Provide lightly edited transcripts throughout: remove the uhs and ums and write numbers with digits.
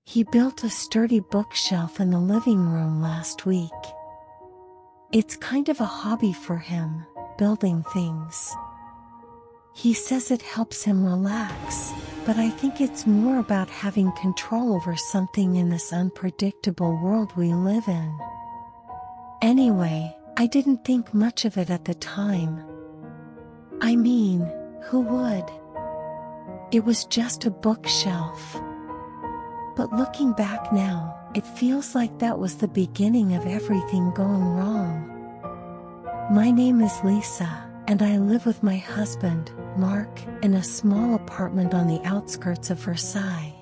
He built a sturdy bookshelf in the living room last week. It's kind of a hobby for him, building things. He says it helps him relax, but I think it's more about having control over something in this unpredictable world we live in. Anyway, I didn't think much of it at the time. I mean, who would? It was just a bookshelf. But looking back now, it feels like that was the beginning of everything going wrong. My name is Lisa, and I live with my husband, Marc, in a small apartment on the outskirts of Versailles.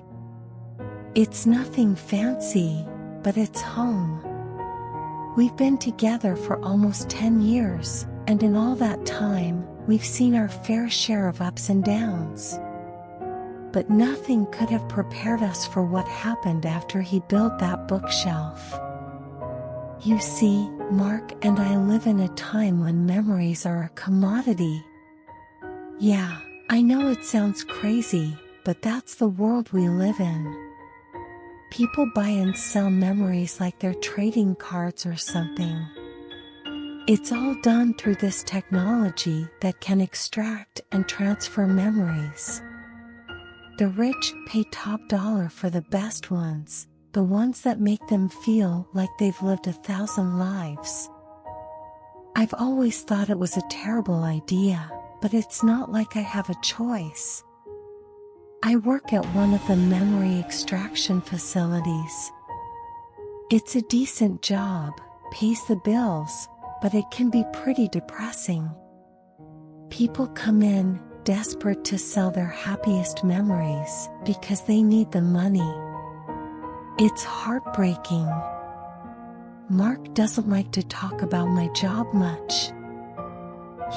It's nothing fancy, but it's home. We've been together for almost 10 years, and in all that time, we've seen our fair share of ups and downs. But nothing could have prepared us for what happened after he built that bookshelf. You see, Marc and I live in a time when memories are a commodity. Yeah, I know it sounds crazy, but that's the world we live in. People buy and sell memories like they're trading cards or something. It's all done through this technology that can extract and transfer memories. The rich pay top dollar for the best ones, the ones that make them feel like they've lived 1,000 lives. I've always thought it was a terrible idea, but it's not like I have a choice. I work at one of the memory extraction facilities. It's a decent job, pays the bills, but it can be pretty depressing. People come in, desperate to sell their happiest memories, because they need the money. It's heartbreaking. Marc doesn't like to talk about my job much.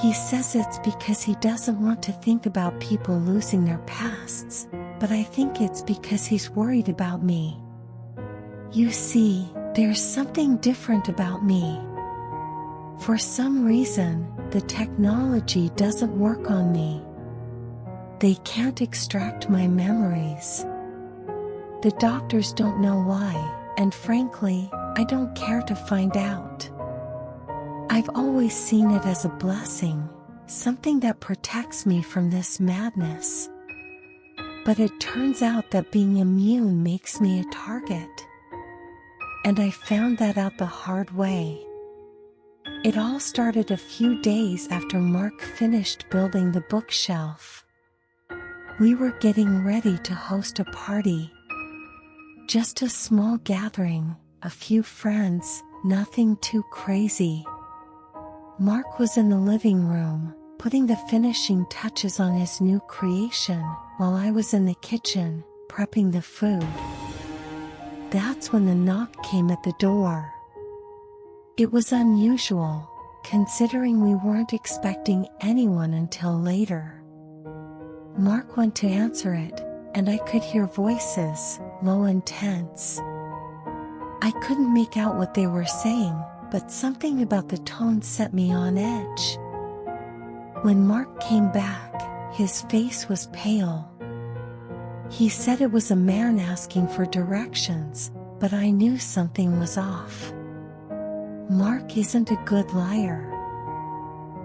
He says it's because he doesn't want to think about people losing their pasts, but I think it's because he's worried about me. You see, there's something different about me. For some reason, the technology doesn't work on me. They can't extract my memories. The doctors don't know why, and frankly, I don't care to find out. I've always seen it as a blessing, something that protects me from this madness. But it turns out that being immune makes me a target. And I found that out the hard way. It all started a few days after Marc finished building the bookshelf. We were getting ready to host a party. Just a small gathering, a few friends, nothing too crazy. Marc was in the living room, putting the finishing touches on his new creation, while I was in the kitchen, prepping the food. That's when the knock came at the door. It was unusual, considering we weren't expecting anyone until later. Marc went to answer it, and I could hear voices, low and tense. I couldn't make out what they were saying, but something about the tone set me on edge. When Marc came back, his face was pale. He said it was a man asking for directions, but I knew something was off. Marc isn't a good liar.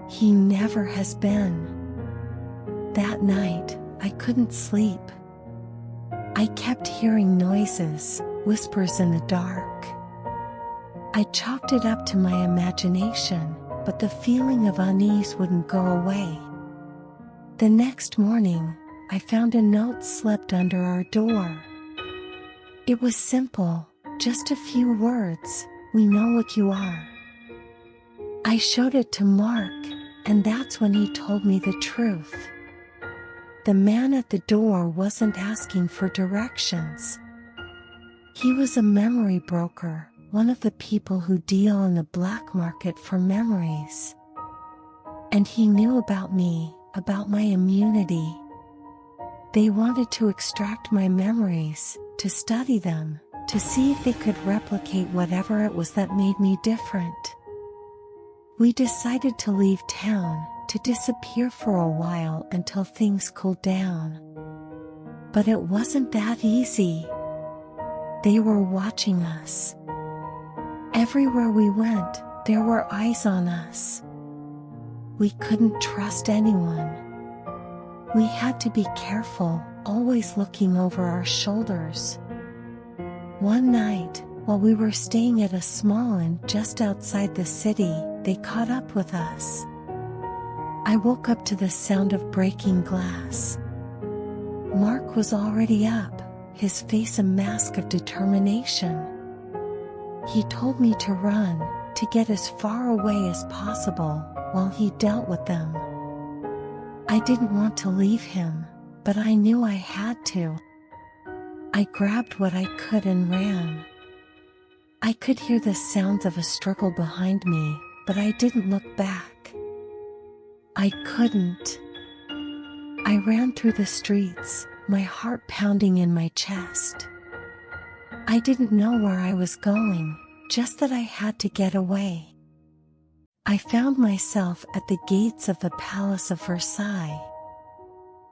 He never has been. That night, I couldn't sleep. I kept hearing noises, whispers in the dark. I chalked it up to my imagination, but the feeling of unease wouldn't go away. The next morning, I found a note slipped under our door. It was simple, just a few words, "We know what you are." I showed it to Marc, and that's when he told me the truth. The man at the door wasn't asking for directions. He was a memory broker, one of the people who deal in the black market for memories. And he knew about me, about my immunity. They wanted to extract my memories, to study them, to see if they could replicate whatever it was that made me different. We decided to leave town, to disappear for a while until things cooled down. But it wasn't that easy. They were watching us. Everywhere we went, there were eyes on us. We couldn't trust anyone. We had to be careful, always looking over our shoulders. One night, while we were staying at a small inn just outside the city, they caught up with us. I woke up to the sound of breaking glass. Marc was already up, his face a mask of determination. He told me to run, to get as far away as possible, while he dealt with them. I didn't want to leave him, but I knew I had to. I grabbed what I could and ran. I could hear the sounds of a struggle behind me, but I didn't look back. I couldn't. I ran through the streets, my heart pounding in my chest. I didn't know where I was going, just that I had to get away. I found myself at the gates of the Palace of Versailles.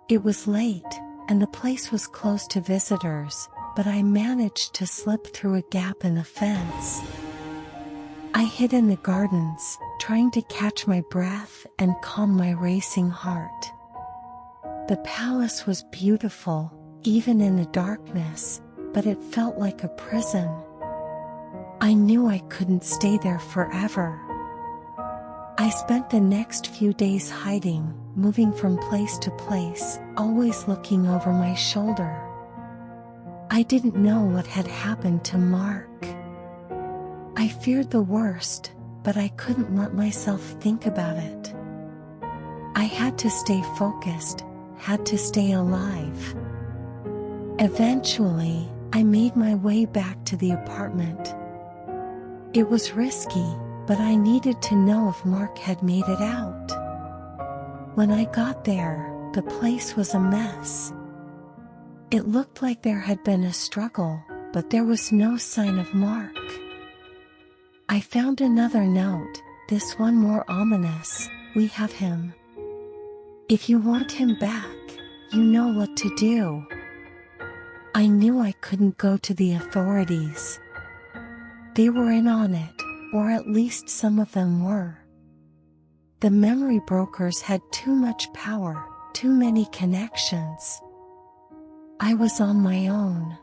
It was late, and the place was closed to visitors, but I managed to slip through a gap in the fence. I hid in the gardens, trying to catch my breath and calm my racing heart. The palace was beautiful, even in the darkness, but it felt like a prison. I knew I couldn't stay there forever. I spent the next few days hiding, moving from place to place, always looking over my shoulder. I didn't know what had happened to Marc. I feared the worst, but I couldn't let myself think about it. I had to stay focused, had to stay alive. Eventually, I made my way back to the apartment. It was risky, but I needed to know if Marc had made it out. When I got there, the place was a mess. It looked like there had been a struggle, but there was no sign of Marc. I found another note, this one more ominous: "We have him. If you want him back, you know what to do." I knew I couldn't go to the authorities. They were in on it, or at least some of them were. The memory brokers had too much power, too many connections. I was on my own.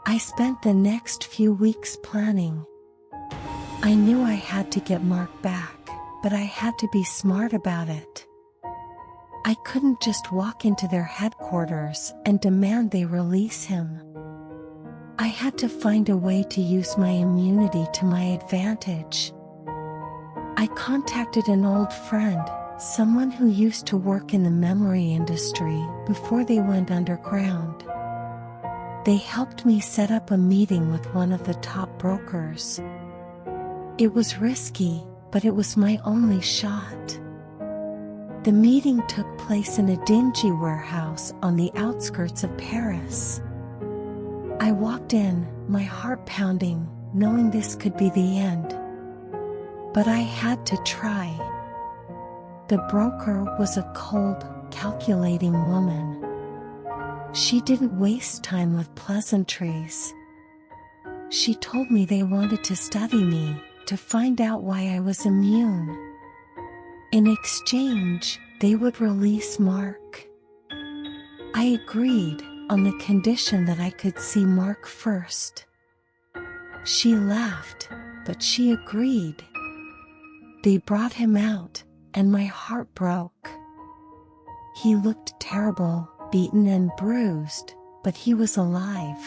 I spent the next few weeks planning. I knew I had to get Marc back, but I had to be smart about it. I couldn't just walk into their headquarters and demand they release him. I had to find a way to use my immunity to my advantage. I contacted an old friend, someone who used to work in the memory industry before they went underground. They helped me set up a meeting with one of the top brokers. It was risky, but it was my only shot. The meeting took place in a dingy warehouse on the outskirts of Paris. I walked in, my heart pounding, knowing this could be the end. But I had to try. The broker was a cold, calculating woman. She didn't waste time with pleasantries. She told me they wanted to study me, to find out why I was immune. In exchange, they would release Marc. I agreed, on the condition that I could see Marc first. She laughed, but she agreed. They brought him out, and my heart broke. He looked terrible, beaten and bruised, but he was alive.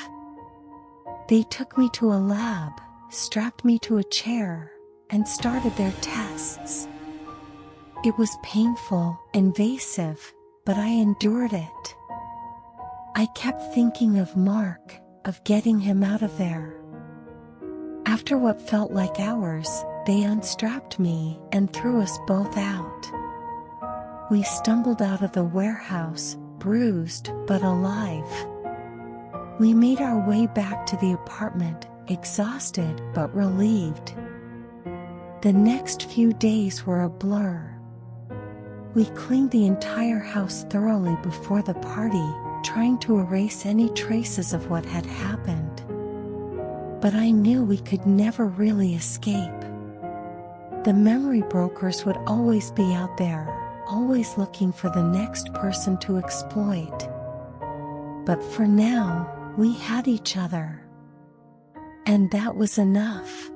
They took me to a lab, strapped me to a chair, and started their tests. It was painful, invasive, but I endured it. I kept thinking of Marc, of getting him out of there. After what felt like hours, they unstrapped me and threw us both out. We stumbled out of the warehouse, bruised but alive. We made our way back to the apartment, exhausted but relieved. The next few days were a blur. We cleaned the entire house thoroughly before the party, trying to erase any traces of what had happened. but I knew we could never really escape. The memory brokers would always be out there, always looking for the next person to exploit. But for now, we had each other. And that was enough.